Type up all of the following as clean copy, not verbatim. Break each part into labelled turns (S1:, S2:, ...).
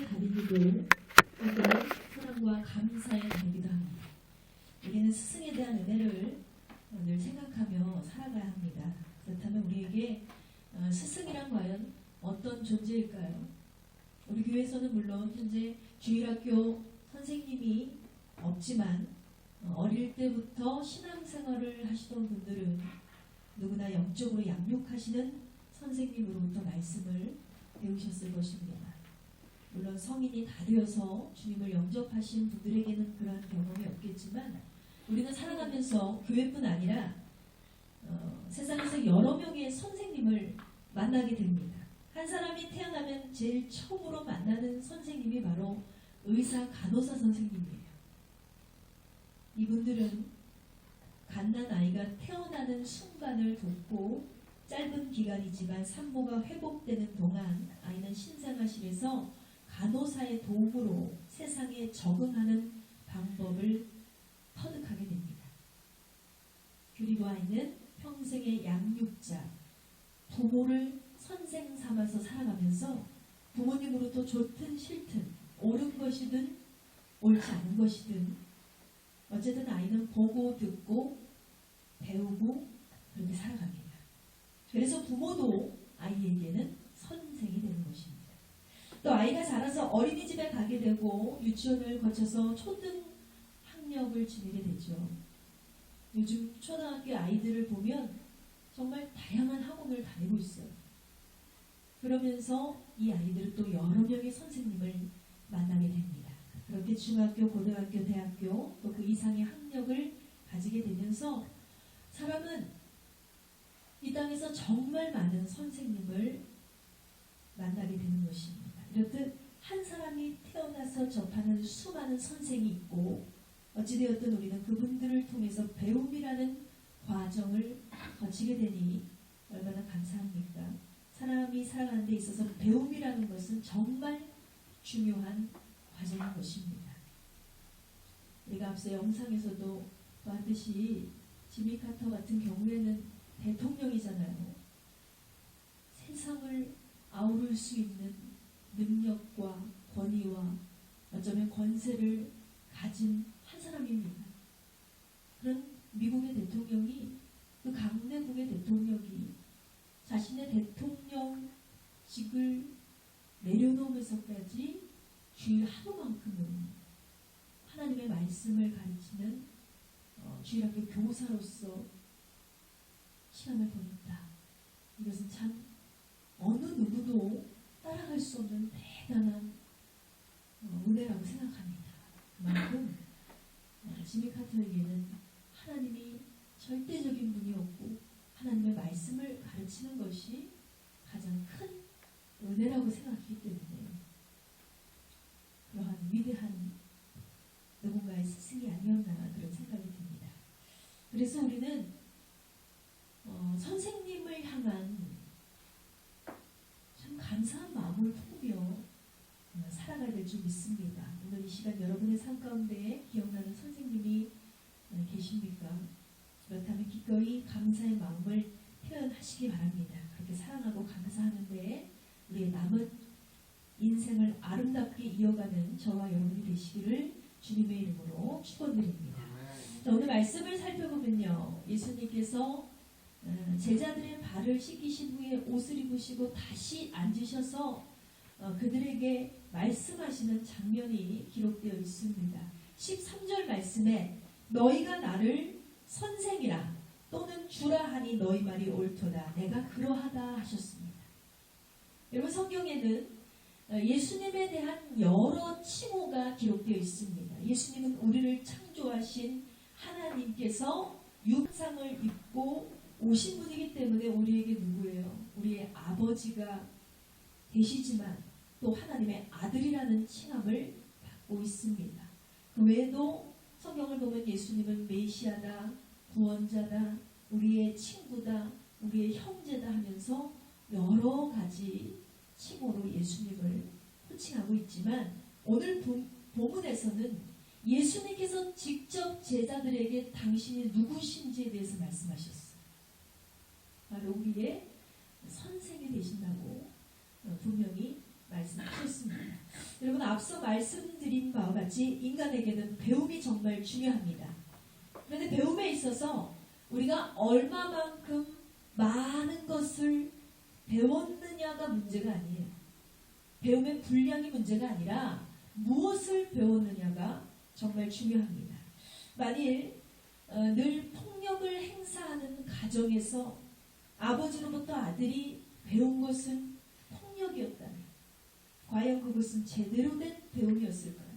S1: 달이기도 또 사랑과 감사의 달이기도 합니다. 우리는 스승에 대한 은혜를 늘 생각하며 살아가야 합니다. 그렇다면 우리에게 스승이란 과연 어떤 존재일까요? 우리 교회에서는 물론 현재 주일학교 선생님이 없지만 어릴 때부터 신앙생활을 하시던 분들은 누구나 영적으로 양육하시는 선생님으로부터 말씀을 배우셨을 것입니다. 물론 성인이 다 되어서 주님을 영접하신 분들에게는 그러한 경험이 없겠지만 우리는 살아가면서 교회뿐 아니라 세상에서 여러 명의 선생님을 만나게 됩니다. 한 사람이 태어나면 제일 처음으로 만나는 선생님이 바로 의사, 간호사 선생님이에요. 이분들은 갓난 아이가 태어나는 순간을 돕고 짧은 기간이지만 산모가 회복되는 동안 아이는 신생아실에서 간호사의 도움으로 세상에 적응하는 방법을 터득하게 됩니다. 그리고 아이는 평생의 양육자, 부모를 선생 삼아서 살아가면서 부모님으로부터 좋든 싫든 옳은 것이든 옳지 않은 것이든 어쨌든 아이는 보고 듣고 배우고 그렇게 살아갑니다. 그래서 부모도 아이에게는 선생이 되는 것입니다. 또 아이가 자라서 어린이집에 가게 되고 유치원을 거쳐서 초등 학력을 지내게 되죠. 요즘 초등학교 아이들을 보면 정말 다양한 학원을 다니고 있어요. 그러면서 이 아이들은 또 여러 명의 선생님을 만나게 됩니다. 그렇게 중학교, 고등학교, 대학교 또 그 이상의 학력을 가지게 되면서 사람은 이 땅에서 정말 많은 선생님을 만나게 되는 것입니다. 이렇듯 한 사람이 태어나서 접하는 수많은 선생이 있고 어찌되었든 우리는 그분들을 통해서 배움이라는 과정을 거치게 되니 얼마나 감사합니까? 사람이 살아가는 데 있어서 배움이라는 것은 정말 중요한 과정인 것입니다. 우리가 앞서 영상에서도 봤듯이 지미 카터 같은 경우에는 대통령이잖아요. 세상을 아우를 수 있는 능력과 권위와 어쩌면 권세를 가진 한 사람입니다. 그런 미국의 대통령이 그 강대국의 대통령이 자신의 대통령직을 내려놓으면서까지 주일 하루만큼은 하나님의 말씀을 가르치는 주일학교 교사로서 시간을 보냈다. 이것은 참 어느 누구도 따라갈 수 없는 대단한 은혜라고 생각합니다. 그만큼 지미 카터에게는 하나님이 절대적인 분이었고 하나님의 말씀을 가르치는 것이 가장 큰 은혜라고 생각했기 때문에 그러한 위대한 누군가의 스승이 아니었나 그런 생각이 듭니다. 그래서 우리는 선생님을 향한 참 감사한 마음을 품으며 살아가야 될 줄 믿습니다. 오늘 이 시간 여러분의 삶 가운데 기억나는 선생님이 계십니까? 그렇다면 기꺼이 감사의 마음을 표현하시기 바랍니다. 그렇게 사랑하고 감사하는데 우리의 남은 인생을 아름답게 이어가는 저와 여러분이 되시기를 주님의 이름으로 축원드립니다. 자, 오늘 말씀을 살펴보면요. 예수님께서 제자들의 발을 씻기신 후에 옷을 입으시고 다시 앉으셔서 그들에게 말씀하시는 장면이 기록되어 있습니다. 13절 말씀에 너희가 나를 선생이라 또는 주라 하니 너희 말이 옳도다. 내가 그러하다 하셨습니다. 여러분 성경에는 예수님에 대한 여러 칭호가 기록되어 있습니다. 예수님은 우리를 창조하신 하나님께서 육상을 입고 오신 분이기 때문에 우리에게 누구예요? 우리의 아버지가 되시지만 또 하나님의 아들이라는 칭함을 받고 있습니다. 그 외에도 성경을 보면 예수님은 메시아다, 구원자다, 우리의 친구다, 우리의 형제다 하면서 여러 가지 칭호로 예수님을 호칭하고 있지만 오늘 본문에서는 예수님께서 직접 제자들에게 당신이 누구신지에 대해서 말씀하셨어요. 바로 우리의 선생이 되신다고 분명히 말씀하셨습니다. 여러분, 앞서 말씀드린 바와 같이 인간에게는 배움이 정말 중요합니다. 그런데 배움에 있어서 우리가 얼마만큼 많은 것을 배웠느냐가 문제가 아니에요. 배움의 분량이 문제가 아니라 무엇을 배웠느냐가 정말 중요합니다. 만일 늘 폭력을 행사하는 가정에서 아버지로부터 아들이 배운 것은 폭력이었다면 과연 그것은 제대로 된 배움이었을까요?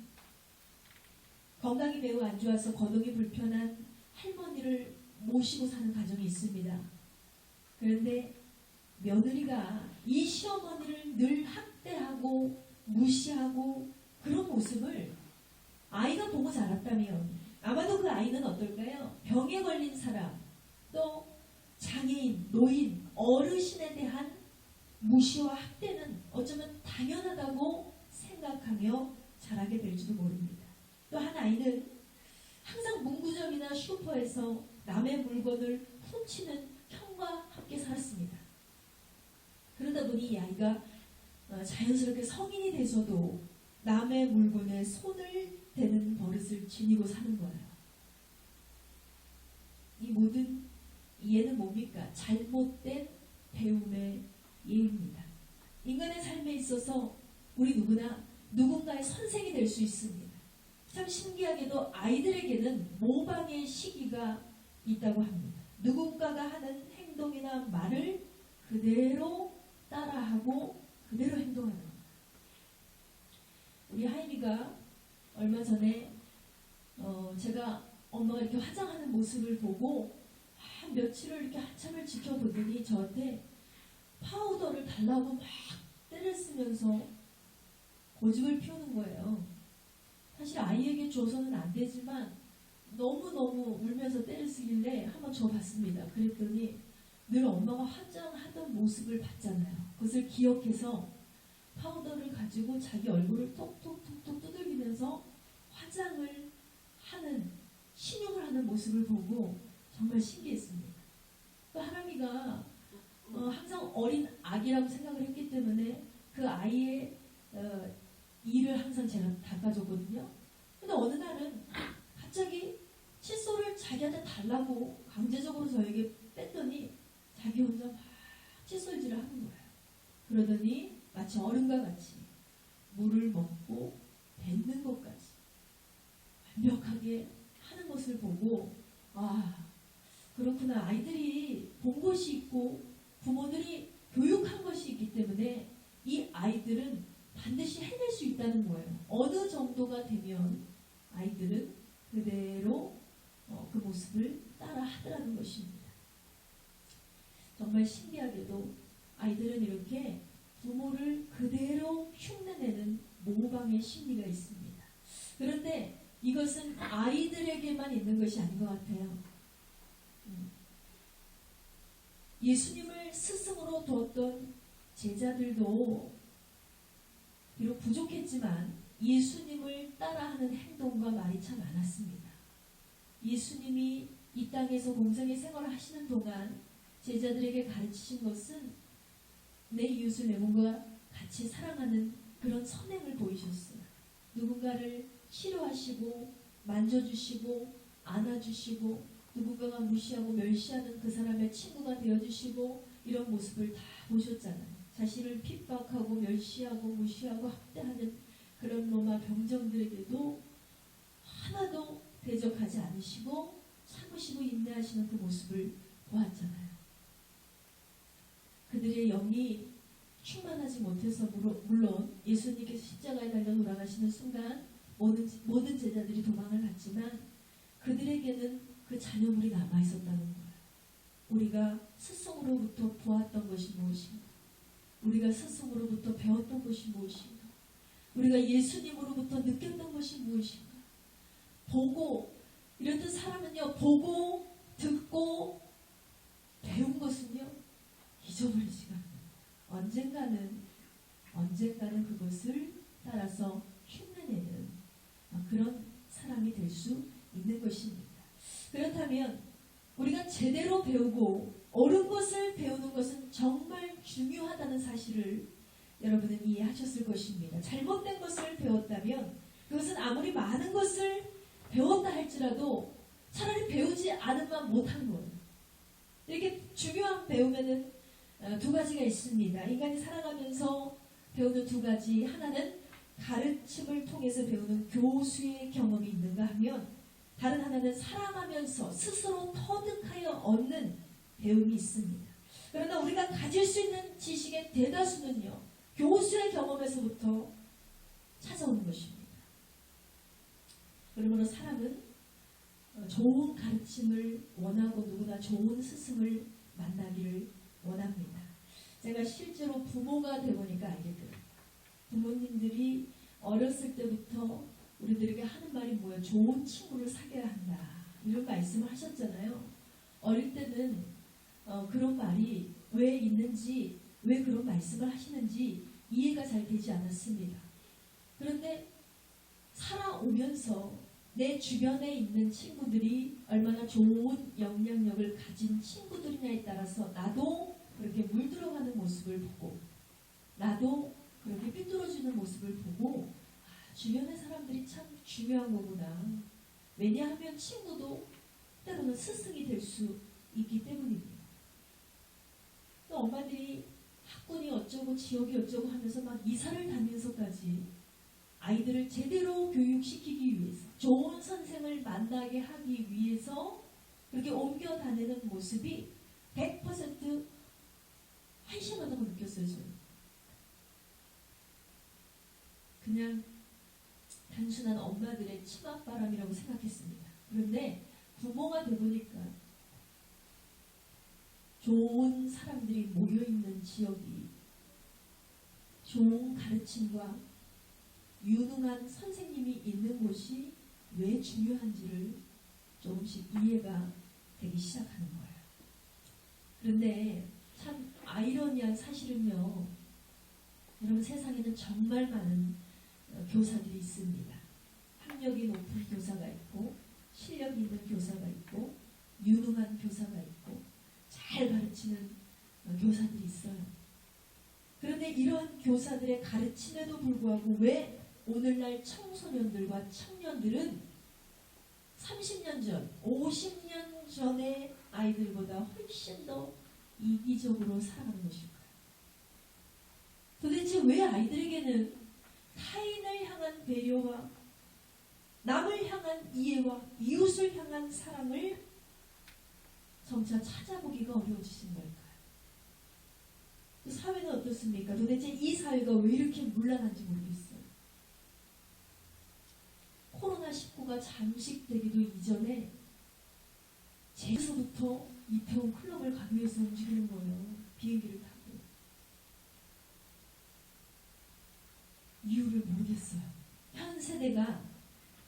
S1: 건강이 매우 안 좋아서 거동이 불편한 할머니를 모시고 사는 가정이 있습니다. 그런데 며느리가 이 시어머니를 늘 학대하고 무시하고 그런 모습을 아이가 보고 자랐다면 아마도 그 아이는 어떨까요? 병에 걸린 사람, 또 장애인, 노인, 어르신에 대한 무시와 학대는 어쩌면 당연하다고 생각하며 자라게 될지도 모릅니다. 또 한 아이는 항상 문구점이나 슈퍼에서 남의 물건을 훔치는 형과 함께 살았습니다. 그러다 보니 이 아이가 자연스럽게 성인이 돼서도 남의 물건에 손을 대는 버릇을 지니고 사는 거예요. 이 모든 이해는 뭡니까? 잘못된 배움의 예입니다. 인간의 삶에 있어서 우리 누구나 누군가의 선생이 될 수 있습니다. 참 신기하게도 아이들에게는 모방의 시기가 있다고 합니다. 누군가가 하는 행동이나 말을 그대로 따라하고 그대로 행동하는 겁니다. 우리 하임이가 얼마 전에 제가 엄마가 이렇게 화장하는 모습을 보고 한 며칠을 이렇게 한참을 지켜보더니 저한테 파우더를 달라고 막 때를 쓰면서 고집을 피우는 거예요. 사실 아이에게 줘서는 안 되지만 너무너무 울면서 때를 쓰길래 한번 줘봤습니다. 그랬더니 늘 엄마가 화장하던 모습을 봤잖아요. 그것을 기억해서 파우더를 가지고 자기 얼굴을 톡톡톡톡 두들기면서 화장을 하는, 신용을 하는 모습을 보고 정말 신기했습니다. 그 하람이가 항상 어린 아기라고 생각을 했기 때문에 그 아이의 이를 항상 제가 닦아줬거든요. 근데 어느 날은 갑자기 칫솔을 자기한테 달라고 강제적으로 저에게 뺐더니 자기 혼자 막 칫솔질을 하는 거예요. 그러더니 마치 어른과 같이 물을 먹고 뱉는 것까지 완벽하게 하는 것을 보고 그렇구나. 아이들이 본 것이 있고 부모들이 교육한 것이 있기 때문에 이 아이들은 반드시 해낼 수 있다는 거예요. 어느 정도가 되면 아이들은 그대로 그 모습을 따라 하더라는 것입니다. 정말 신기하게도 아이들은 이렇게 부모를 그대로 흉내내는 모방의 심리가 있습니다. 그런데 이것은 아이들에게만 있는 것이 아닌 것 같아요. 예수님을 스승으로 두었던 제자들도 비록 부족했지만 예수님을 따라하는 행동과 말이 참 많았습니다. 예수님이 이 땅에서 공생의 생활을 하시는 동안 제자들에게 가르치신 것은 내 이웃을 내 몸과 같이 사랑하는 그런 선행을 보이셨어요. 누군가를 싫어하시고 만져주시고 안아주시고 누군가가 무시하고 멸시하는 그 사람의 친구가 되어주시고 이런 모습을 다 보셨잖아요. 자신을 핍박하고 멸시하고 무시하고 학대하는 그런 로마 병정들에게도 하나도 대적하지 않으시고 참으시고 인내하시는 그 모습을 보았잖아요. 그들의 영이 충만하지 못해서 물론 예수님께서 십자가에 달려 돌아가시는 순간 모든 제자들이 도망을 갔지만 그들에게는 그 잔여물이 남아있었다는 거예요. 우리가 스승으로부터 보았던 것이 무엇인가? 우리가 스승으로부터 배웠던 것이 무엇인가? 우리가 예수님으로부터 느꼈던 것이 무엇인가? 보고, 이렇듯 사람은요, 보고, 듣고, 배운 것은요, 잊어버리지가 않아요. 언젠가는 그것을 따라서 흉내내는 그런 사람이 될 수 있는 것입니다. 그렇다면 우리가 제대로 배우고 옳은 것을 배우는 것은 정말 중요하다는 사실을 여러분은 이해하셨을 것입니다. 잘못된 것을 배웠다면 그것은 아무리 많은 것을 배웠다 할지라도 차라리 배우지 않으면 못한 거예요. 이렇게 중요한 배우면은 두 가지가 있습니다. 인간이 살아가면서 배우는 두 가지. 하나는 가르침을 통해서 배우는 교수의 경험이 있는가 하면 다른 하나는 살아가면서 스스로 터득하여 얻는 배움이 있습니다. 그러나 우리가 가질 수 있는 지식의 대다수는요, 교수의 경험에서부터 찾아오는 것입니다. 그러므로 사람은 좋은 가르침을 원하고 누구나 좋은 스승을 만나기를 원합니다. 제가 실제로 부모가 되보니까 알게 돼요. 부모님들이 어렸을 때부터 우리들에게 하는 말이 뭐예요? 좋은 친구를 사귀어야 한다. 이런 말씀을 하셨잖아요. 어릴 때는 그런 말이 왜 있는지, 왜 그런 말씀을 하시는지 이해가 잘 되지 않았습니다. 그런데 살아오면서 내 주변에 있는 친구들이 얼마나 좋은 영향력을 가진 친구들이냐에 따라서 나도 그렇게 물들어가는 모습을 보고 나도 그렇게 삐뚤어지는 모습을 보고 주변의 사람들이 참 중요한 거구나. 왜냐하면 친구도 때로는 스승이 될 수 있기 때문입니다. 또 엄마들이 학군이 어쩌고 지역이 어쩌고 하면서 막 이사를 다니면서까지 아이들을 제대로 교육시키기 위해서 좋은 선생을 만나게 하기 위해서 그렇게 옮겨 다니는 모습이 100% 한심하다고 느꼈어요. 저는. 그냥 단순한 엄마들의 치맛바람이라고 생각했습니다. 그런데 부모가 되보니까 좋은 사람들이 모여있는 지역이 좋은 가르침과 유능한 선생님이 있는 곳이 왜 중요한지를 조금씩 이해가 되기 시작하는 거예요. 그런데 참 아이러니한 사실은요. 여러분 세상에는 정말 많은 교사들이 있습니다. 학력이 높은 교사가 있고 실력 있는 교사가 있고 유능한 교사가 있고 잘 가르치는 교사들이 있어요. 그런데 이런 교사들의 가르침에도 불구하고 왜 오늘날 청소년들과 청년들은 30년 전, 50년 전의 아이들보다 훨씬 더 이기적으로 살아가는 것일까요? 도대체 왜 아이들에게는 타인을 향한 배려와 남을 향한 이해와 이웃을 향한 사랑을 점차 찾아보기가 어려워지신 걸까요? 그 사회는 어떻습니까? 도대체 이 사회가 왜 이렇게 문란한지 모르겠어요. 코로나19가 잠식되기도 이전에 제에서부터 이태원 클럽을 가기 위해서 움직이는 거예요. 비행기를 타고. 이유를 모르겠어요. 현 세대가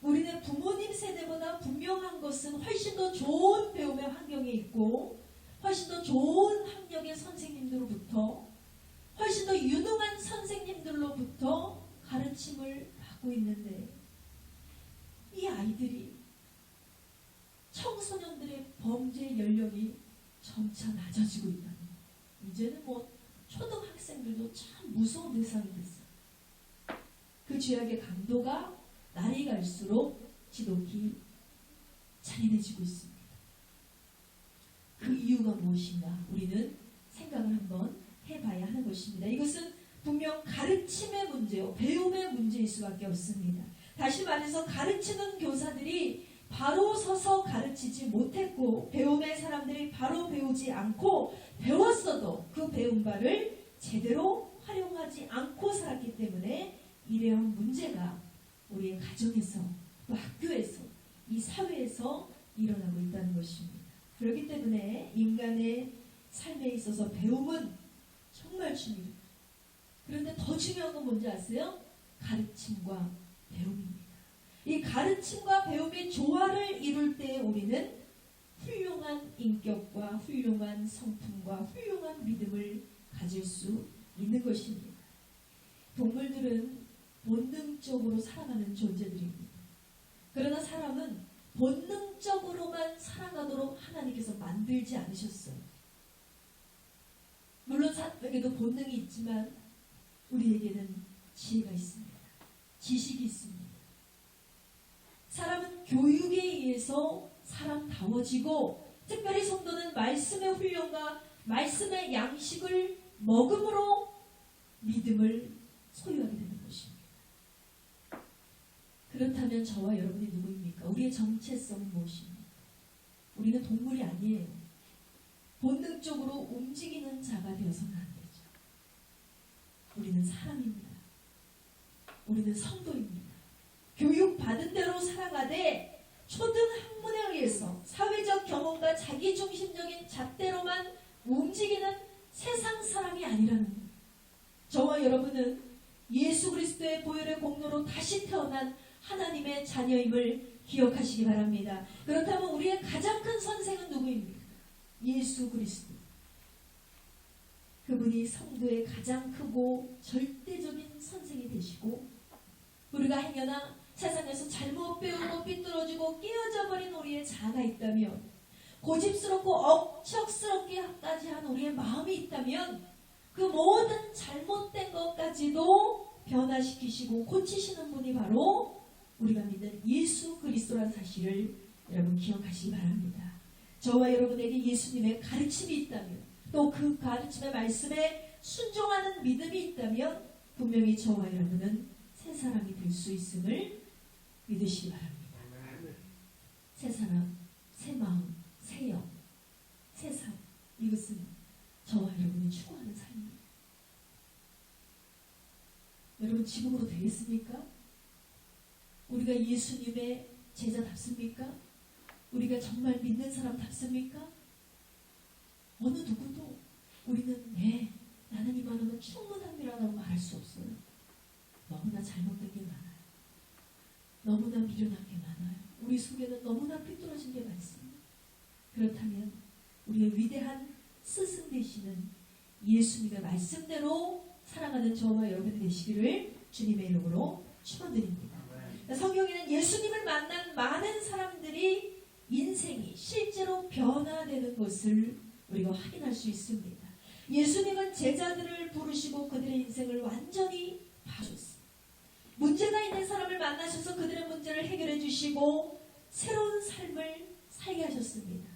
S1: 우리네 부모님 세대보다 분명한 것은 훨씬 더 좋은 배움의 환경에 있고 훨씬 더 좋은 학력의 선생님들로부터 훨씬 더 유능한 선생님들로부터 가르침을 받고 있는데 이 아이들이 청소년들의 범죄 연령이 점차 낮아지고 있다는 거예요. 이제는 초등학생들도 참 무서운 대상이 됐어요. 그 죄악의 강도가 날이 갈수록 지독히 잔인해지고 있습니다. 그 이유가 무엇인가 우리는 생각을 한번 해봐야 하는 것입니다. 이것은 분명 가르침의 문제요, 배움의 문제일 수밖에 없습니다. 다시 말해서 가르치는 교사들이 바로 서서 가르치지 못했고 배움의 사람들이 바로 배우지 않고 배웠어도 그 배운 바를 제대로 활용하지 않고 살았기 때문에 이러한 문제가 우리의 가정에서 또 학교에서 이 사회에서 일어나고 있다는 것입니다. 그렇기 때문에 인간의 삶에 있어서 배움은 정말 중요해요. 그런데 더 중요한 건 뭔지 아세요? 가르침과 배움입니다. 이 가르침과 배움이 조화를 이룰 때 우리는 훌륭한 인격과 훌륭한 성품과 훌륭한 믿음을 가질 수 있는 것입니다. 동물들은 본능적으로 살아가는 존재들입니다. 그러나 사람은 본능적으로만 살아가도록 하나님께서 만들지 않으셨어요. 물론 사람에게도 본능이 있지만 우리에게는 지혜가 있습니다. 지식이 있습니다. 사람은 교육에 의해서 사람다워지고, 특별히 성도는 말씀의 훈련과 말씀의 양식을 먹음으로 믿음을 소유하게 되는 것입니다. 그렇다면 저와 여러분이 누구입니까? 우리의 정체성은 무엇입니까? 우리는 동물이 아니에요. 본능적으로 움직이는 자가 되어서는 안 되죠. 우리는 사람입니다. 우리는 성도입니다. 교육받은 대로 살아가되 초등학문에 의해서 사회적 경험과 자기중심적인 잣대로만 움직이는 세상 사람이 아니라는 거예요. 저와 여러분은 예수 그리스도의 보혈의 공로로 다시 태어난 하나님의 자녀임을 기억하시기 바랍니다. 그렇다면 우리의 가장 큰 선생은 누구입니까? 예수 그리스도. 그분이 성도의 가장 크고 절대적인 선생이 되시고, 우리가 행여나 세상에서 잘못 배우고 삐뚤어지고 깨어져 버린 우리의 자가 있다면, 고집스럽고 억척스럽게까지 한 우리의 마음이 있다면, 그 모든 잘못된 것까지도 변화시키시고 고치시는 분이 바로 우리가 믿는 예수 그리스도라는 사실을 여러분 기억하시기 바랍니다. 저와 여러분에게 예수님의 가르침이 있다면, 또 그 가르침의 말씀에 순종하는 믿음이 있다면 분명히 저와 여러분은 새 사람이 될 수 있음을 믿으시기 바랍니다. 새 사람, 새 마음, 새 영, 새 삶, 이것은 저와 여러분이 추구하는 삶입니다. 여러분 지금으로 되겠습니까? 우리가 예수님의 제자답습니까? 우리가 정말 믿는 사람답습니까? 어느 누구도 우리는 나는 이만하면 충분합니다라고 말할 수 없어요. 너무나 잘못된 게 많아요. 너무나 미련한 게 많아요. 우리 속에는 너무나 삐뚤어진 게 많습니다. 그렇다면 우리의 위대한 스승 되시는 예수님의 말씀대로 살아가는 저와 여러분 되시기를 주님의 이름으로 축원드립니다. 성경에는 예수님을 만난 많은 사람들이 인생이 실제로 변화되는 것을 우리가 확인할 수 있습니다. 예수님은 제자들을 부르시고 그들의 인생을 완전히 봐줬습니다. 문제가 있는 사람을 만나셔서 그들의 문제를 해결해 주시고 새로운 삶을 살게 하셨습니다.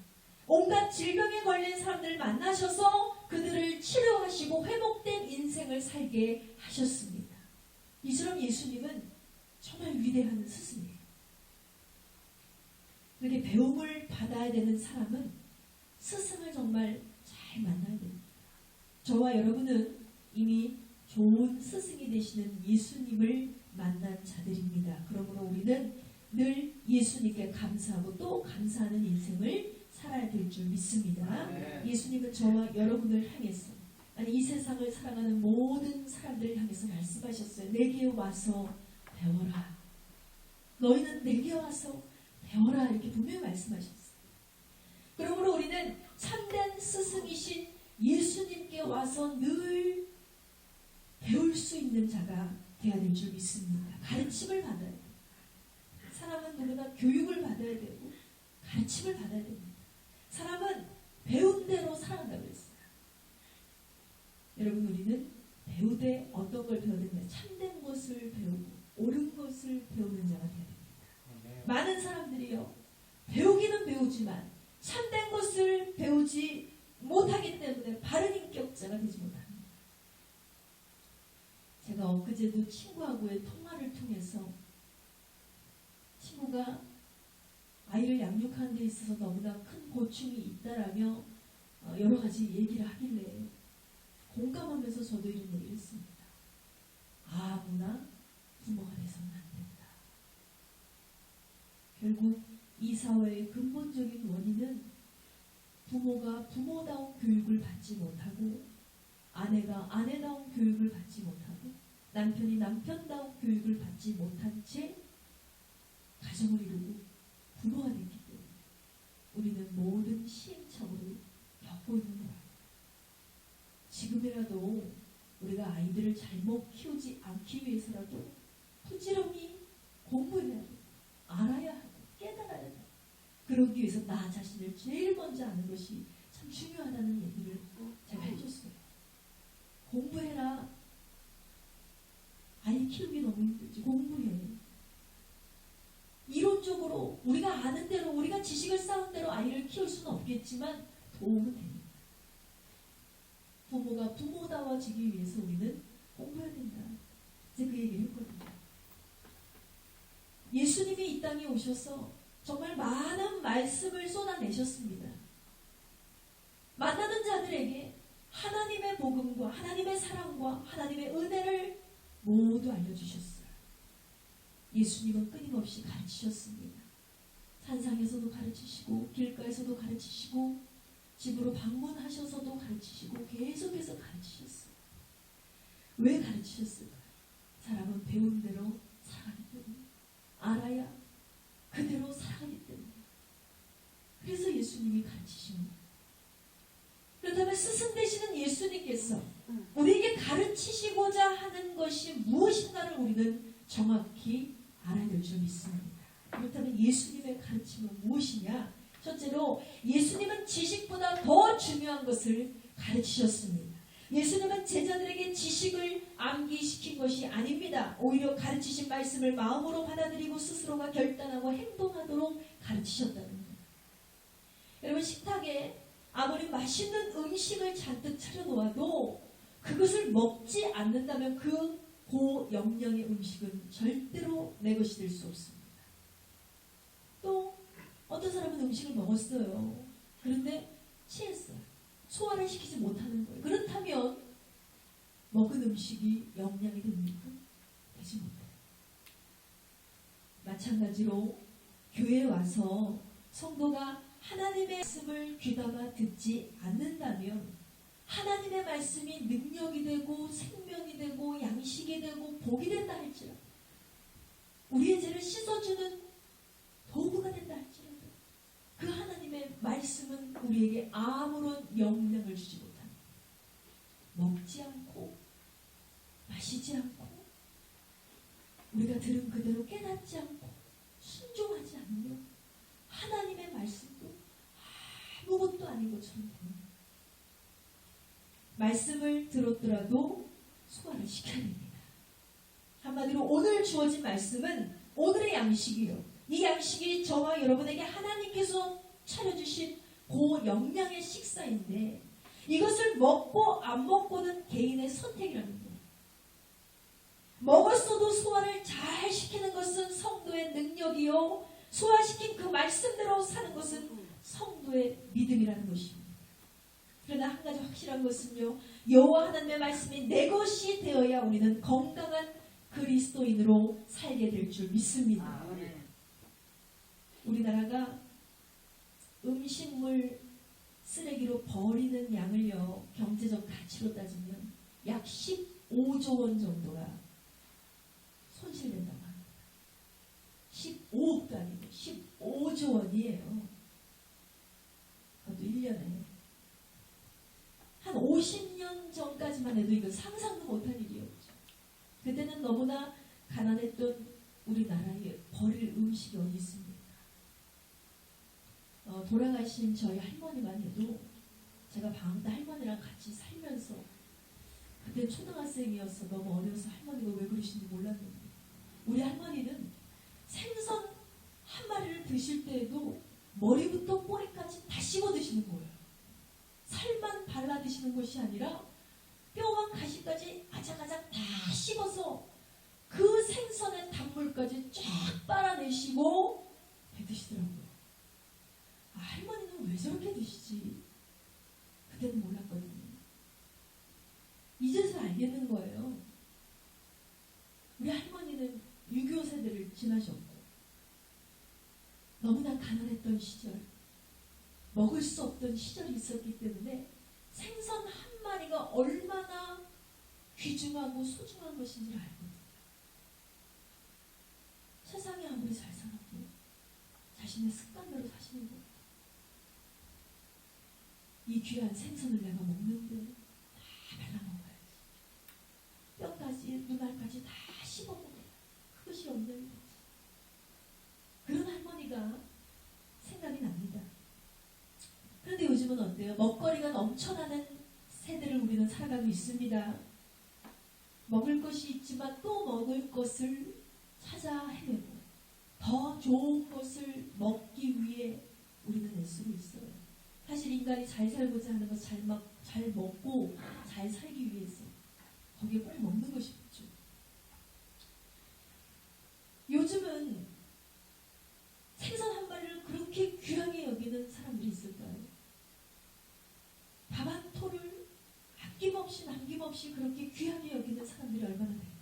S1: 온갖 질병에 걸린 사람들을 만나셔서 그들을 치료하시고 회복된 인생을 살게 하셨습니다. 이처럼 예수님은 정말 위대한 스승이에요. 그렇게 배움을 받아야 되는 사람은 스승을 정말 잘 만나야 됩니다. 저와 여러분은 이미 좋은 스승이 되시는 예수님을 만난 자들입니다. 그러므로 우리는 늘 예수님께 감사하고 또 감사하는 인생을 살아야 될 줄 믿습니다. 예수님은 저와 여러분을 향해서, 아니 이 세상을 살아가는 모든 사람들을 향해서 말씀하셨어요. 내게 와서 배워라. 너희는 내게 와서 배워라. 이렇게 분명히 말씀하셨어요. 그러므로 우리는 참된 스승이신 예수님께 와서 늘 배울 수 있는 자가 되어야 될 줄 믿습니다. 가르침을 받아야 돼요. 사람은 누구나 교육을 받아야 되고 가르침을 받아야 됩니다. 사람은 배운 대로 살아간다고 했어요. 여러분 우리는 배우되 어떤 걸 배워야 됩니다. 참된 것을 배우고 옳은 것을 배우는 자가 되어야 됩니다. 많은 사람들이요 배우기는 배우지만 참된 것을 배우지 못하기 때문에 바른 인격자가 되지 못합니다. 제가 엊그제도 친구하고의 통화를 통해서 친구가 아이를 양육하는 데 있어서 너무나 큰 고충이 있다라며 여러 가지 얘기를 하길래 공감하면서 저도 이런 얘기를 했습니다. 아무나 부모가 돼서는 안 된다. 결국 이 사회의 근본적인 원인은 부모가 부모다운 교육을 받지 못하고 아내가 아내다운 교육을 받지 못하고 남편이 남편다운 교육을 받지 못한 채 가정을 이루고 부모가 됐기 때문에 우리는 모든 시행착오를 겪고 있는 거예요. 지금이라도 우리가 아이들을 잘못 키우지 않기 위해서라도 부지런히 공부해야 돼. 알아야 하고 깨달아야 돼. 그러기 위해서 나 자신을 제일 먼저 아는 것이 참 중요하다는 얘기를 제가 해줬어요. 공부해라. 아이 키우기 너무 힘들지. 공부해. 수는 없겠지만 도움은 됩니다. 부모가 부모다워지기 위해서 우리는 공부해야 된다. 제가 그 얘기를 했거든요. 예수님이 이 땅에 오셔서 정말 많은 말씀을 쏟아내셨습니다. 만나는 자들에게 하나님의 복음과 하나님의 사랑과 하나님의 은혜를 모두 알려주셨어요. 예수님은 끊임없이 가르치셨습니다. 산상에서도 가르치시고 길가에서도 가르치시고 집으로 방문하셔서도 가르치시고 계속해서 가르치셨어요. 왜 가르치셨을까요? 사람은 배운 대로 살아가기 때문에, 알아야 그대로 살아가기 때문에. 그래서 예수님이 가르치십니다. 그렇다면 스승 되시는 예수님께서 우리에게 가르치시고자 하는 것이 무엇인가를 우리는 정확히 알아야 될 줄 믿습니다. 그렇다면 예수님의 가르침은 무엇이냐? 첫째로 예수님은 지식보다 더 중요한 것을 가르치셨습니다. 예수님은 제자들에게 지식을 암기시킨 것이 아닙니다. 오히려 가르치신 말씀을 마음으로 받아들이고 스스로가 결단하고 행동하도록 가르치셨다는 거예요. 여러분, 식탁에 아무리 맛있는 음식을 잔뜩 차려놓아도 그것을 먹지 않는다면 그 고영양의 음식은 절대로 내 것이 될 수 없습니다. 또 어떤 사람은 음식을 먹었어요. 그런데 취했어요. 소화를 시키지 못하는 거예요. 그렇다면 먹은 음식이 영양이 됩니까? 되지 못해요. 마찬가지로 교회에 와서 성도가 하나님의 말씀을 귀담아 듣지 않는다면 하나님의 말씀이 능력이 되고 생명이 되고 양식이 되고 복이 된다 할지라도, 우리의 죄를 씻어주는 도구가 된다 할지라도 그 하나님의 말씀은 우리에게 아무런 영향을 주지 못합니다. 먹지 않고 마시지 않고 우리가 들은 그대로 깨닫지 않고 순종하지 않으면 하나님의 말씀도 아무것도 아닌 것처럼 됩니다. 말씀을 들었더라도 소화를 시켜야 됩니다. 한마디로 오늘 주어진 말씀은 오늘의 양식이요. 이 양식이 저와 여러분에게 하나님께서 차려주신 고영양의 식사인데 이것을 먹고 안 먹고는 개인의 선택이라는 거예요. 먹었어도 소화를 잘 시키는 것은 성도의 능력이요. 소화시킨 그 말씀대로 사는 것은 성도의 믿음이라는 것입니다. 그러나 한 가지 확실한 것은요. 여호와 하나님의 말씀이 내 것이 되어야 우리는 건강한 그리스도인으로 살게 될 줄 믿습니다. 우리나라가 음식물 쓰레기로 버리는 양을요. 경제적 가치로 따지면 약 15조 원 정도가 손실된다고 합니다. 15억도 아니고 15조 원이에요. 그것도 1년에. 한 50년 전까지만 해도 이거 상상도 못할 일이었죠. 그때는 너무나 가난했던 우리나라에 버릴 음식이 어디 있습니까? 돌아가신 저희 할머니만 해도 제가 방황 때 할머니랑 같이 살면서 그때 초등학생이어서 너무 어려서 할머니가 왜 그러시는지 몰랐는데 우리 할머니는 생선 한 마리를 드실 때에도 머리부터 꼬리까지 다 씹어 드시는 거예요. 살만 발라 드시는 것이 아니라 뼈와 가시까지 아작아작 다 씹어서 그 생선의 단물까지 쫙 빨아내시고 드시더라고요. 할머니는 왜 저렇게 드시지? 그때는 몰랐거든요. 이제서 알겠는 거예요. 우리 할머니는 6.25 세대를 지나셨고 너무나 가난했던 시절, 먹을 수 없던 시절이 있었기 때문에 생선 한 마리가 얼마나 귀중하고 소중한 것인지를 알거든요. 세상에 아무리 잘 살아도 자신의 습관대로 사시는 거예요. 이 귀한 생선을 내가 먹는데 다 발라먹어야지. 뼈까지 눈알까지 다 씹어먹어야 그것이 영양이 되지. 그런 할머니가 생각이 납니다. 그런데 요즘은 어때요? 먹거리가 넘쳐나는 세대를 우리는 살아가고 있습니다. 먹을 것이 있지만 또 먹을 것을 찾아 헤매고 더 좋은 것을 먹기 위해 우리는 애쓰고 있어요. 사실 인간이 잘 살고자 하는 것, 잘 먹고 잘 살기 위해서 거기에 꼭 먹는 것이 좋죠. 요즘은 생선 한 마리를 그렇게 귀하게 여기는 사람들이 있을까요? 밥 한 토를 아낌없이 남김없이 그렇게 귀하게 여기는 사람들이 얼마나 될까요?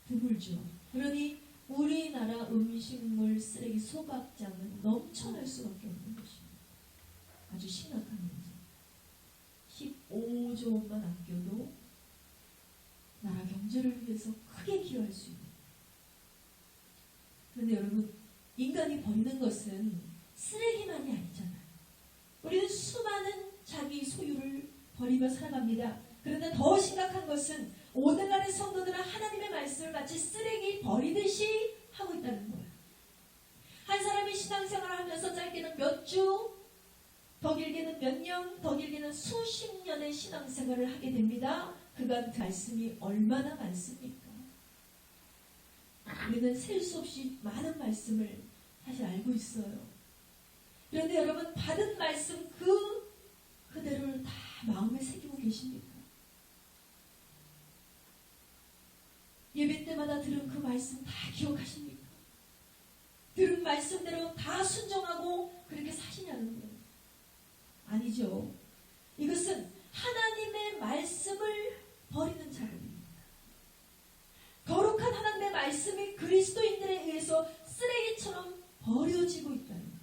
S1: 드물죠. 그러니 우리나라 음식물 쓰레기 소각장은 넘쳐날 수밖에 없는 것입니다. 아주 심각한 문제. 15조 원만 아껴도 나라 경제를 위해서 크게 기여할 수 있는. 그런데 여러분, 인간이 버리는 것은 쓰레기만이 아니잖아요. 우리는 수많은 자기 소유를 버리며 살아갑니다. 그런데 더 심각한 것은 오늘날의 성도들은 하나님의 말씀을 마치 쓰레기 버리듯이 하고 있다는 거예요. 한 사람이 신앙생활을 하면서 짧게는 몇 주, 더 길게는 몇 년, 더 길게는 수십 년의 신앙생활을 하게 됩니다. 그간 말씀이 얼마나 많습니까? 우리는 셀 수 없이 많은 말씀을 사실 알고 있어요. 그런데 여러분, 받은 말씀 그대로를 다 마음에 새기고 계십니까? 예배 때마다 들은 그 말씀 다 기억하십니까? 들은 말씀대로 다 순종하고 그렇게 사시냐는 거예요. 아니죠. 이것은 하나님의 말씀을 버리는 작업입니다. 거룩한 하나님의 말씀이 그리스도인들에 의해서 쓰레기처럼 버려지고 있다는 거예요.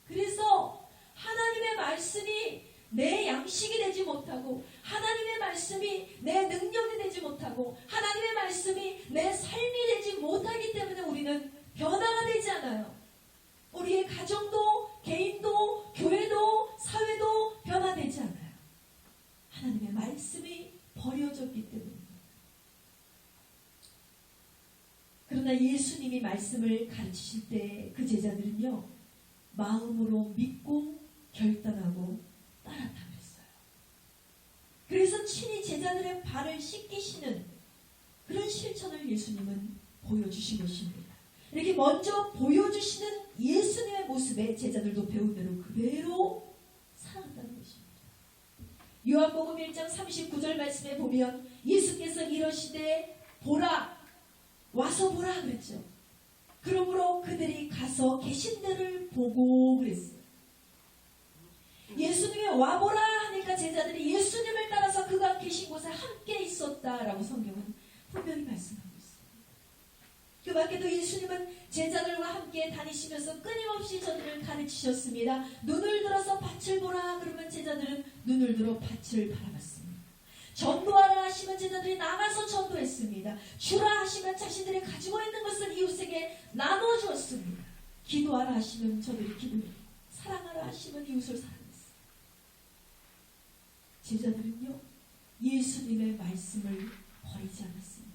S1: 그래서 하나님의 말씀이 내 양식이 되지 못하고, 하나님의 말씀이 내 능력이 되지 못하고, 하나님의 말씀이 내 삶이 되지 못하기 때문에 우리는 변화가 되지 않아요. 우리의 가정도, 개인도, 교회도, 사회도 변화되지 않아요. 하나님의 말씀이 버려졌기 때문입니다. 그러나 예수님이 말씀을 가르치실 때 그 제자들은요, 마음으로 믿고 결단하고 따랐다 그랬어요. 그래서 친히 제자들의 발을 씻기시는 그런 실천을 예수님은 보여주신 것입니다. 이렇게 먼저 보여주시는 예수님의 모습에 제자들도 배운 대로 그대로 살아간다는 것입니다. 요한복음 1장 39절 말씀에 보면 예수께서 이러시되 보라, 와서 보라 그랬죠. 그러므로 그들이 가서 계신 데를 보고 그랬어요. 예수님이 와보라 하니까 제자들이 예수님을 따라서 그가 계신 곳에 함께 있었다라고 성경은 분명히 말씀하고 있어요. 그 밖에도 예수님은 제자들과 함께 다니시면서 끊임없이 저들을 가르치셨습니다. 눈을 들어서 밭을 보라 그러면 제자들은 눈을 들어 밭을 바라봤습니다. 전도하라 하시면 제자들이 나가서 전도했습니다. 주라 하시면 자신들이 가지고 있는 것을 이웃에게 나누어 주었습니다. 기도하라 하시면 저들이 기도했고, 사랑하라 하시면 이웃을 사랑했습니다. 제자들은요, 예수님의 말씀을 버리지 않았습니다.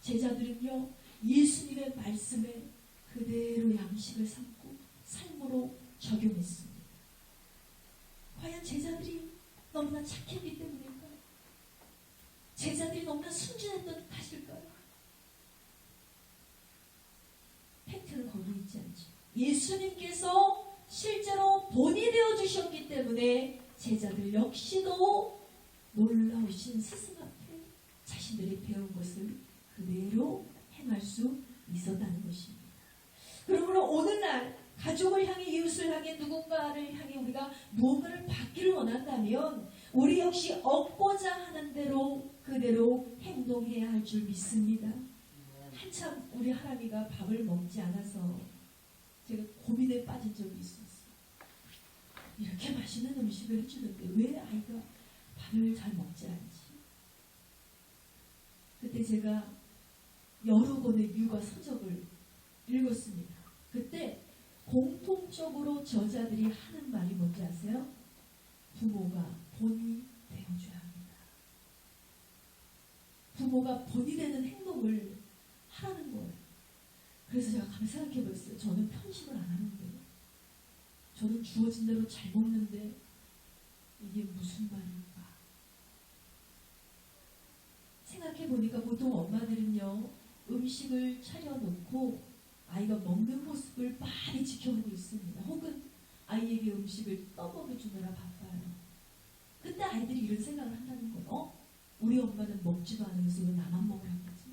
S1: 제자들은요, 예수님의 말씀에 그대로 양식을 삼고 삶으로 적용했습니다. 과연 제자들이 너무나 착했기 때문일까요? 제자들이 너무나 순진했던 탓일까요? 팩트는 거기 있지 않죠. 예수님께서 실제로 본이 되어주셨기 때문에 제자들 역시도 놀라우신 스승 앞에 자신들이 배운 것을 그대로 행할 수 있었다는 것입니다. 그러므로 오늘날 가족을 향해, 이웃을 향해, 누군가를 향해 우리가 무언가를 받기를 원한다면 우리 역시 얻고자 하는 대로 그대로 행동해야 할 줄 믿습니다. 한참 우리 하람이가 밥을 먹지 않아서 제가 고민에 빠진 적이 있었어요. 이렇게 맛있는 음식을 해주는데 왜 아이가 밥을 잘 먹지 않지? 그때 제가 여러 권의 육아 서적을 읽었습니다. 그때 공통적으로 저자들이 하는 말이 뭔지 아세요? 부모가 본이 되어줘야 합니다. 부모가 본이 되는 행동을 하라는 거예요. 그래서 제가 가만히 생각해 봤어요. 저는 편식을 안 하는데, 저는 주어진 대로 잘 먹는데 이게 무슨 말일까? 생각해 보니까 보통 엄마들은요, 음식을 차려놓고 아이가 먹는 모습을 많이 지켜보고 있습니다. 혹은 아이에게 음식을 떠먹여 주느라 바빠요. 그때 아이들이 이런 생각을 한다는 거예요. 우리 엄마는 먹지도 않으면서 왜 나만 먹으라고 하지?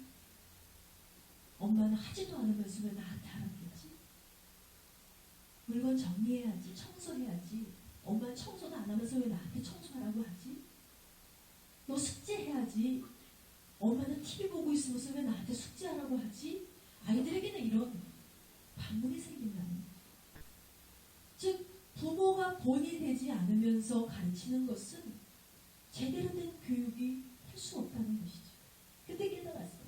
S1: 엄마는 하지도 않으면서 왜 나한테 하라고 하지? 물건 정리해야지, 청소해야지. 엄마는 청소도 안 하면서 왜 나한테 청소하라고 하지? 너 숙제해야지. 엄마는 TV 보고 있으면서 왜 나한테 숙제하라고 하지? 아이들에게는 이런 반문이 생긴다는 거예요. 즉 부모가 본이 되지 않으면서 가르치는 것은 제대로 된 교육이 할 수 없다는 것이죠. 그때 깨달았어요.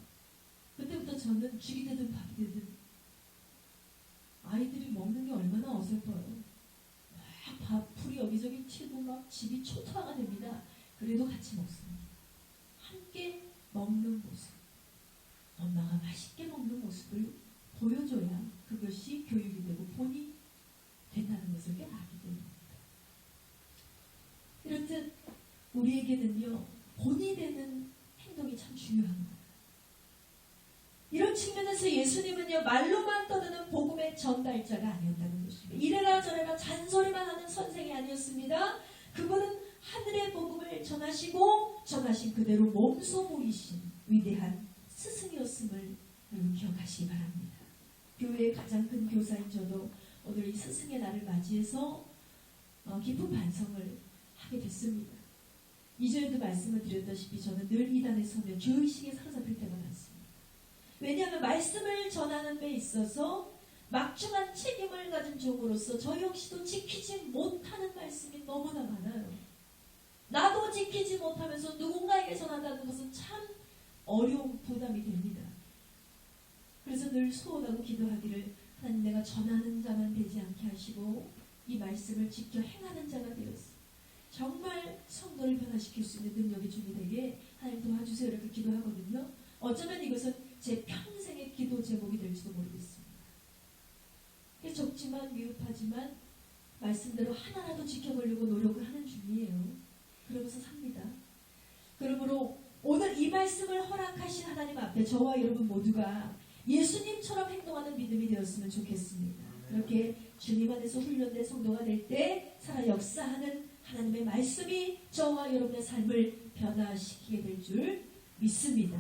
S1: 그때부터 저는 죽이 되든 밥이 되든 아이들이 먹는 게 얼마나 어설퍼요. 막 밥풀이 여기저기 튀고 막 집이 초토화가 됩니다. 그래도 같이 먹습니다. 함께 먹는 모습, 엄마가 맛있게 먹는 모습을 보여줘야 그것이 교육이 되고 본이 된다는 것을 깨닫게 됩니다. 이렇듯 우리에게는요, 본이 되는 행동이 참 중요한 거예요. 이런 측면에서 예수님은요, 말로만 떠드는 복음의 전달자가 아니었다는 것입니다. 이래라 저래라 잔소리만 하는 선생이 아니었습니다. 그분은 하늘의 복음을 전하시고 전하신 그대로 몸소 보이신 위대한 스승이었음을 여러분 기억하시기 바랍니다. 교회의 가장 큰 교사인 저도 오늘 이 스승의 날을 맞이해서 깊은 반성을 하게 됐습니다. 이전에도 말씀을 드렸다시피 저는 늘 이단에 서면 죄의식에 사로잡힐 때가 많습니다. 왜냐하면 말씀을 전하는 데 있어서 막중한 책임을 가진 종으로서 저 역시도 지키지 못하는 말씀이 너무나 많아요. 나도 지키지 못하면서 누군가에게 전한다는 것은 참 어려운 부담이 됩니다. 그래서 늘 소원하고 기도하기를 하나님 내가 전하는 자만 되지 않게 하시고 이 말씀을 지켜 행하는 자가 되었습니다. 정말 성도를 변화시킬 수 있는 능력이 주님 되게 하나님 도와주세요 이렇게 기도하거든요. 어쩌면 이것은 제 평생의 기도 제목이 될지도 모르겠습니다. 적지만 미흡하지만 말씀대로 하나라도 지켜보려고 노력을 하는 중이에요. 그러면서 삽니다. 그러므로 오늘 이 말씀을 허락하신 하나님 앞에 저와 여러분 모두가 예수님처럼 행동하는 믿음이 되었으면 좋겠습니다. 그렇게 주님 안에서 훈련된 성도가 될 때 살아 역사하는 하나님의 말씀이 저와 여러분의 삶을 변화시키게 될 줄 믿습니다.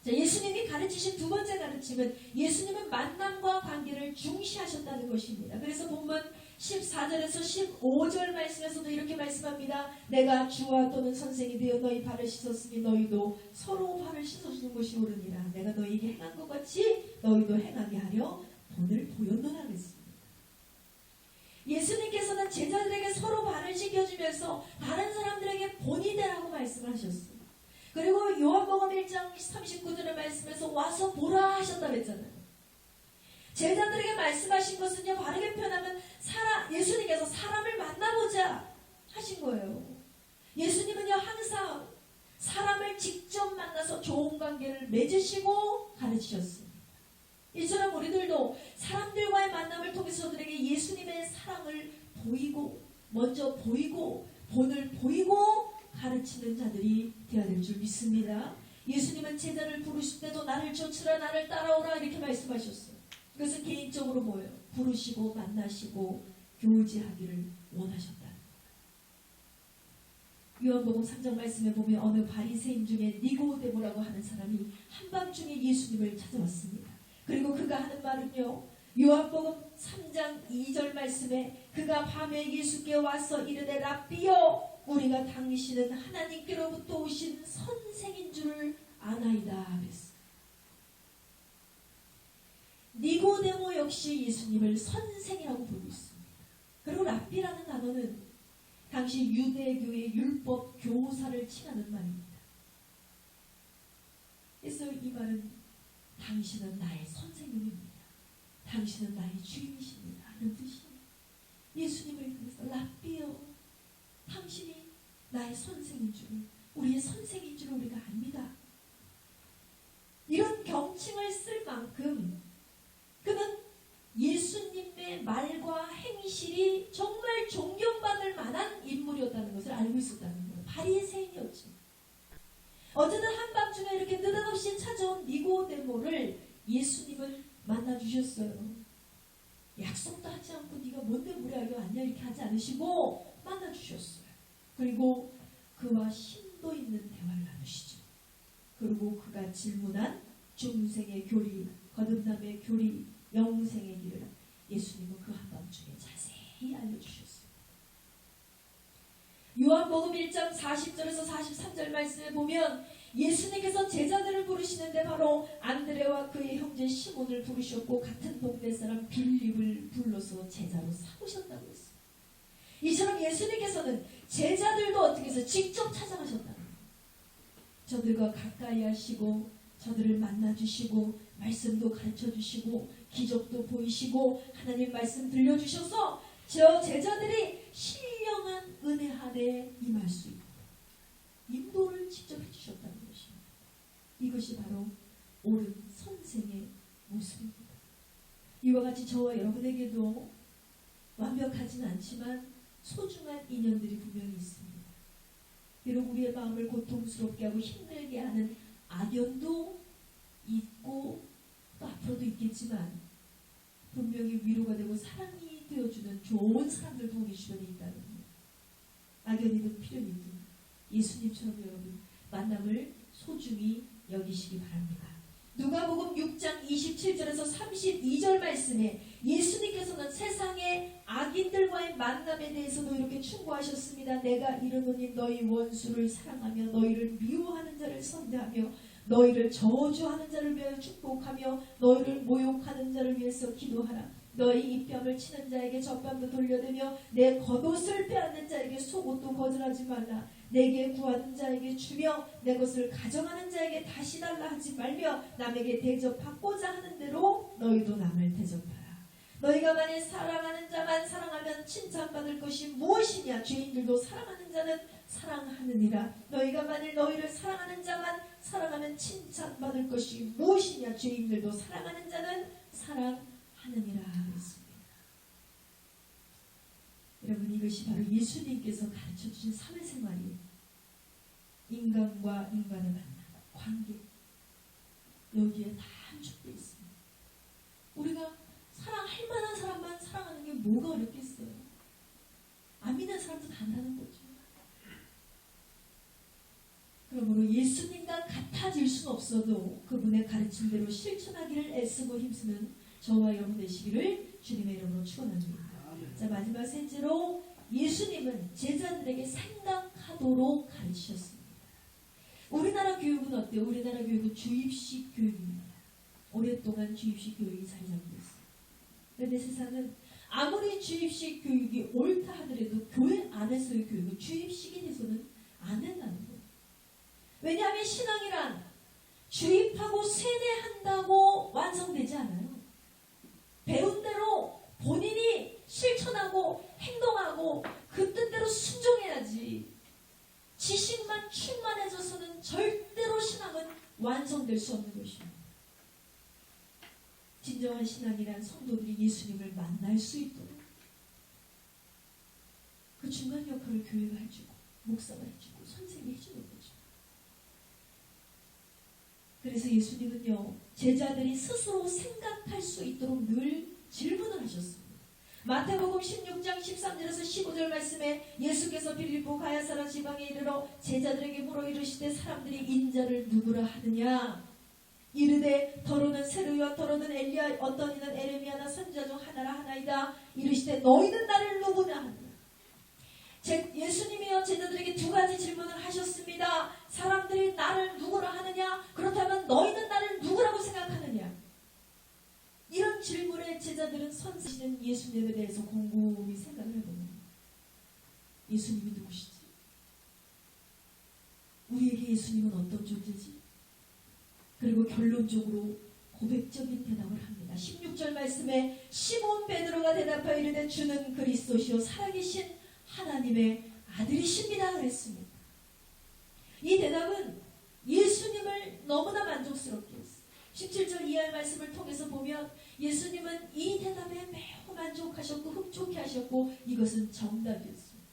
S1: 자, 예수님이 가르치신 두 번째 가르침은 예수님은 만남과 관계를 중시하셨다는 것입니다. 그래서 본문 14절에서 15절 말씀에서도 이렇게 말씀합니다. 내가 주와 또는 선생이 되어 너희 발을 씻었으니 너희도 서로 발을 씻어주는 것이 옳으니라. 내가 너희에게 행한 것 같이 너희도 행하게 하려 본을 보였노라 그랬습니다. 예수님께서는 제자들에게 서로 발을 씻겨주면서 다른 사람들에게 본이 되라고 말씀을 하셨어요. 그리고 요한복음 1장 39절의 말씀에서 와서 보라 하셨다고 했잖아요. 제자들에게 말씀하신 것은요, 바르게 표현하면 예수님께서 사람을 만나보자 하신 거예요. 예수님은요, 항상 사람을 직접 만나서 좋은 관계를 맺으시고 가르치셨습니다. 이처럼 우리들도 사람들과의 만남을 통해서 저들에게 예수님의 사랑을 보이고, 먼저 보이고, 본을 보이고 가르치는 자들이 되어야 될 줄 믿습니다. 예수님은 제자를 부르실 때도 나를 쫓으라, 나를 따라오라 이렇게 말씀하셨어요. 그것은 개인적으로 뭐예요? 부르시고 만나시고 교제하기를 원하셨다. 요한복음 3장 말씀에 보면 어느 바리새인 중에 니고데모라고 하는 사람이 한밤중에 예수님을 찾아왔습니다. 그리고 그가 하는 말은요, 요한복음 3장 2절 말씀에 그가 밤에 예수께 와서 이르되 랍비여 우리가 당신은 하나님께로부터 오신 선생인 줄을 아나이다 그랬어요. 니고데모 역시 예수님을 선생이라고 부르고 있습니다. 그리고 랍비라는 단어는 당시 유대교의 율법 교사를 칭하는 말입니다. 그래서 이 말은 당신은 나의 선생님입니다. 당신은 나의 주인이십니다 하는 뜻이에요. 예수님을 그래서 랍비요 당신이 나의 선생인 줄, 우리의 선생인 줄 우리가 압니다. 이런 경칭을 쓸 만큼 그는 예수님의 말과 행실이 정말 존경받을 만한 인물이었다는 것을 알고 있었다는 거예요. 바리새인이었죠. 어제는 한밤중에 이렇게 느닷없이 찾아온 니고데모를 예수님을 만나주셨어요. 약속도 하지 않고 네가 뭔데 무례하게 왔냐 이렇게 하지 않으시고 만나주셨어요. 그리고 그와 심도 있는 대화를 나누시죠. 그리고 그가 질문한 중생의 교리, 거듭남의 교리, 영생의 길을 예수님은 그 한밤중에 자세히 알려주셨어요. 요한복음 1장 40절에서 43절 말씀에 보면 예수님께서 제자들을 부르시는데 바로 안드레와 그의 형제 시몬을 부르셨고 같은 동네 사람 빌립을 불러서 제자로 삼으셨다고 했어요. 이처럼 예수님께서는 제자들도 어떻게 해서 직접 찾아가셨다는 거예요. 저들과 가까이 하시고 저들을 만나주시고 말씀도 가르쳐주시고 기적도 보이시고 하나님 말씀 들려주셔서 저 제자들이 신령한 은혜 아래 임할 수 있고 인도를 직접 해주셨다는 것입니다. 이것이 바로 옳은 선생의 모습입니다. 이와 같이 저와 여러분에게도 완벽하진 않지만 소중한 인연들이 분명히 있습니다. 비록 우리의 마음을 고통스럽게 하고 힘들게 하는 악연도 있고 또 앞으로도 있겠지만 분명히 위로가 되고 사랑이 되어주는 좋은 사람들도 우리 주변에 있다는 거예요. 악연이든 필연이든 예수님처럼 여러분 만남을 소중히 여기시기 바랍니다. 누가복음 6장 27절에서 32절 말씀에 예수님께서는 세상의 악인들과의 만남에 대해서도 이렇게 충고하셨습니다. 내가 이르노니 너희 원수를 사랑하며 너희를 미워하는 자를 선대하며 너희를 저주하는 자를 위하여 축복하며 너희를 모욕하는 자를 위해서 기도하라. 너희 입뺨을 치는 자에게 젖밤도 돌려대며 내 겉옷을 빼앗는 자에게 속옷도 거절하지 말라. 내게 구하는 자에게 주며 내 것을 가져가는 자에게 다시 달라 하지 말며 남에게 대접받고자 하는 대로 너희도 남을 대접하라. 너희가 만일 사랑하는 자만 사랑하면 칭찬받을 것이 무엇이냐. 죄인들도 사랑하는 자는 사랑하느니라. 너희가 만일 너희를 사랑하는 자만 사랑하면 칭찬받을 것이 무엇이냐. 죄인들도 사랑하는 자는 사랑하느니라 했습니다. 여러분 이것이 바로 예수님께서 가르쳐주신 사회생활이에요. 인간과 인간의 만남, 관계 여기에 다 함축되어 있습니다. 우리가 사랑할 만한 사람만 사랑하는 게 뭐가 어렵겠어요. 안 믿는 사람도 다 한다는 거죠. 그러므로 예수님과 같아질 수는 없어도 그분의 가르침대로 실천하기를 애쓰고 힘쓰는 저와 여러분 되시기를 주님의 이름으로 축원합니다. 자, 마지막 셋째로 예수님은 제자들에게 생각하도록 가르치셨습니다. 우리나라 교육은 어때요? 우리나라 교육은 주입식 교육입니다. 오랫동안 주입식 교육이 자리 잡고 있어요. 그런데 세상은 아무리 주입식 교육이 옳다 하더라도 교회 안에서의 교육은 주입식이 돼서는 안 된다는 거예요. 왜냐하면 신앙이란 주입하고 세뇌한다고 완성되지 않아요. 배운 대로 본인이 실천하고 행동하고 그 뜻대로 순종해야지. 지식만 충만해져서는 절대로 신앙은 완성될 수 없는 것입니다. 진정한 신앙이란 성도들이 예수님을 만날 수 있도록 그 중간 역할을 교회가 해주고 목사가 해주고 선생님이 해주는 거죠. 그래서 예수님은요 제자들이 스스로 생각할 수 있도록 늘 질문을 하셨습니다. 마태복음 16장 13절에서 15절 말씀에 예수께서 빌립보 가야사라 지방에 이르러 제자들에게 물어 이르시되 사람들이 인자를 누구라 하느냐. 이르되 더러는 세르야 더러는 엘리야 어떤 이는 에레미야나 선지자 중 하나라 하나이다. 이르시되 너희는 나를 누구냐 하느냐. 예수님이요 제자들에게 두 가지 질문을 하셨습니다. 사람들이 나를 누구라 하느냐. 그렇다면 너희는 나를 누구라고 생각하느냐. 이런 질문에 제자들은 선생님 예수님에 대해서 곰곰이 생각을 해보는 예수님이 누구시지? 우리에게 예수님은 어떤 존재지? 그리고 결론적으로 고백적인 대답을 합니다. 16절 말씀에 시몬 베드로가 대답하여 이르되 주는 그리스도시요 살아계신 하나님의 아들이십니다 그랬습니다. 이 대답은 예수님을 너무나 만족스럽게 했어요. 17절 이하의 말씀을 통해서 보면 예수님은 이 대답에 매우 만족하셨고 흡족해 하셨고 이것은 정답이었습니다.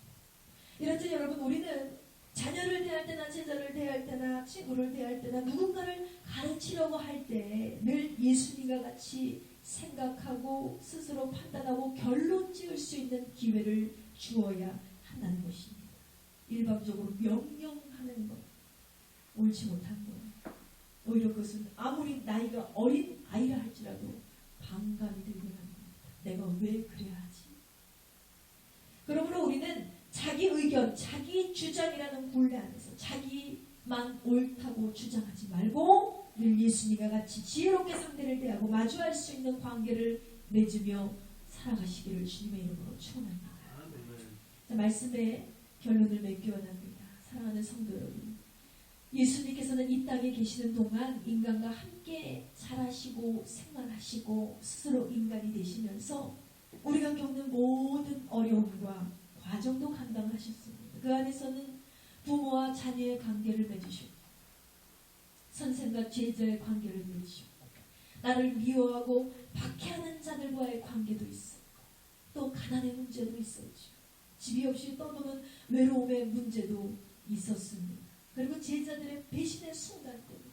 S1: 이렇듯 여러분 우리는 자녀를 대할 때나 제자를 대할 때나 친구를 대할 때나 누군가를 가르치려고 할 때 늘 예수님과 같이 생각하고 스스로 판단하고 결론 지을 수 있는 기회를 주어야 한다는 것입니다. 일방적으로 명령하는 것, 옳지 못한 것, 오히려 그것은 아무리 나이가 어린 아이라 할지라도 반감이 들게 합니다. 내가 왜 그래야 하지? 그러므로 우리는 자기 의견, 자기 주장이라는 굴레 안에서 자기만 옳다고 주장하지 말고 늘 예수님과 같이 지혜롭게 상대를 대하고 마주할 수 있는 관계를 맺으며 살아가시기를 주님의 이름으로 축원합니다. 자, 말씀의 결론을 맺기 원합니다. 사랑하는 성도 여러분, 예수님께서는 이 땅에 계시는 동안 인간과 함께 살아시고 생활하시고 스스로 인간이 되시면서 우리가 겪는 모든 어려움과 과정도 감당하셨습니다. 그 안에서는 부모와 자녀의 관계를 맺으셨고 선생과 제자의 관계를 맺으셨고 나를 미워하고 박해하는 자들과의 관계도 있었고 또 가난의 문제도 있었죠. 집이 없이 떠도는 외로움의 문제도 있었습니다. 그리고 제자들의 배신의 순간 때문에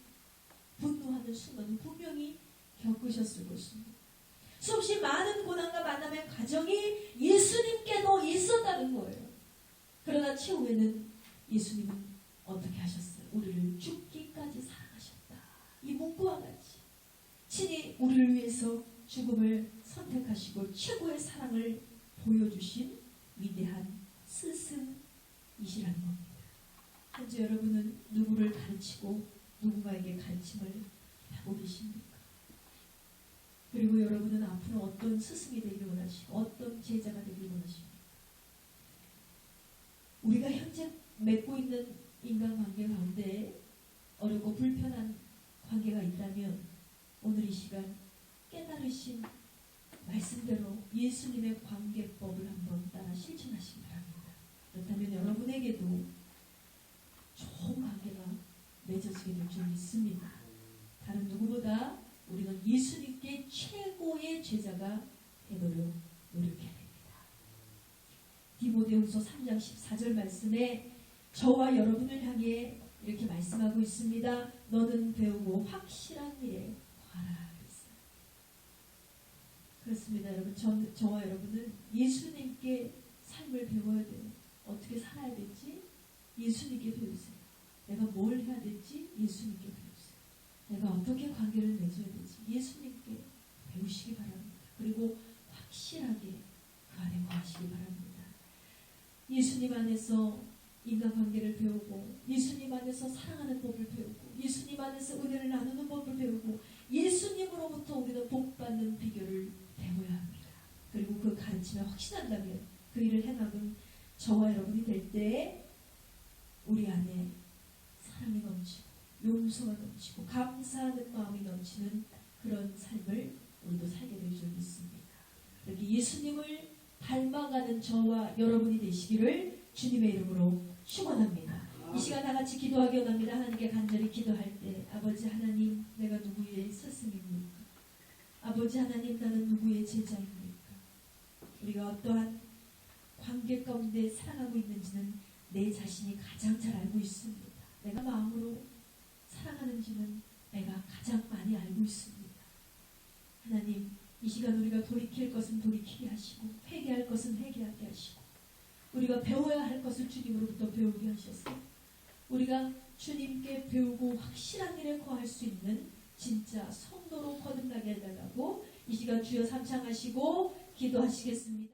S1: 분노하는 순간을 분명히 겪으셨을 것입니다. 수없이 많은 고난과 만남의 과정이 예수님께도 있었다는 거예요. 그러나 최후에는 예수님은 어떻게 하셨어요? 우리를 죽기까지 사랑하셨다. 이 문구와 같이 친히 우리를 위해서 죽음을 선택하시고 최고의 사랑을 보여주신 위대한 스승이시라는 겁니다. 현재 여러분은 누구를 가르치고 누군가에게 가르침을 하고 계십니까? 그리고 여러분은 앞으로 어떤 스승이 되기를 원하시고 어떤 제자가 되기를 원하십니까? 우리가 현재 맺고 있는 인간관계 가운데 어렵고 불편한 관계가 있다면 오늘 이 시간 깨달으신 말씀대로 예수님의 관계법을 한번 따라 실천하시기 바랍니다. 그렇다면 여러분에게도 좋은 관계가 맺어지게 될 줄 믿습니다. 다른 누구보다 우리는 예수님께 최고의 제자가 되도록 노력해야 됩니다. 디모데후서 3장 14절 말씀에 저와 여러분을 향해 이렇게 말씀하고 있습니다. 너는 배우고 확실한 일에 과라. 그렇습니다. 여러분, 저와 여러분은 예수님께 삶을 배워야 돼요. 어떻게 살아야 될지 예수님께 배우세요. 내가 뭘 해야 될지 예수님께 배우세요. 내가 어떻게 관계를 맺어야 될지 예수님께 배우시기 바랍니다. 그리고 확실하게 그 안에 거하시기 바랍니다. 예수님 안에서 인간관계를 배우고 예수님 안에서 사랑하는 법을 배우고 예수님 안에서 은혜를 나누는 법을 배우고 예수님으로부터 우리는 복받는 비결을 배워야 합니다. 그리고 그 가르침에 확신한다면 그 일을 행하는 저와 여러분이 될 때 우리 안에 사랑이 넘치고 용서가 넘치고 감사하는 마음이 넘치는 그런 삶을 우리도 살게 될 줄 믿습니다. 이렇게 예수님을 닮아가는 저와 여러분이 되시기를 주님의 이름으로 축원합니다. 이 시간 다 같이 기도하기 원합니다. 하나님께 간절히 기도할 때 아버지 하나님, 내가 누구의 스승입니까? 아버지 하나님, 나는 누구의 제자입니까? 우리가 어떠한 관계 가운데 살아가고 있는지는 내 자신이 가장 잘 알고 있습니다. 내가 마음으로 사랑하는지는 내가 가장 많이 알고 있습니다. 하나님, 이 시간 우리가 돌이킬 것은 돌이키게 하시고 회개할 것은 회개하게 하시고 우리가 배워야 할 것을 주님으로부터 배우게 하셔서 우리가 주님께 배우고 확실한 일에 거할 수 있는 진짜 성도로 거듭나게 해달라고 이 시간 주여 삼창하시고 기도하시겠습니다.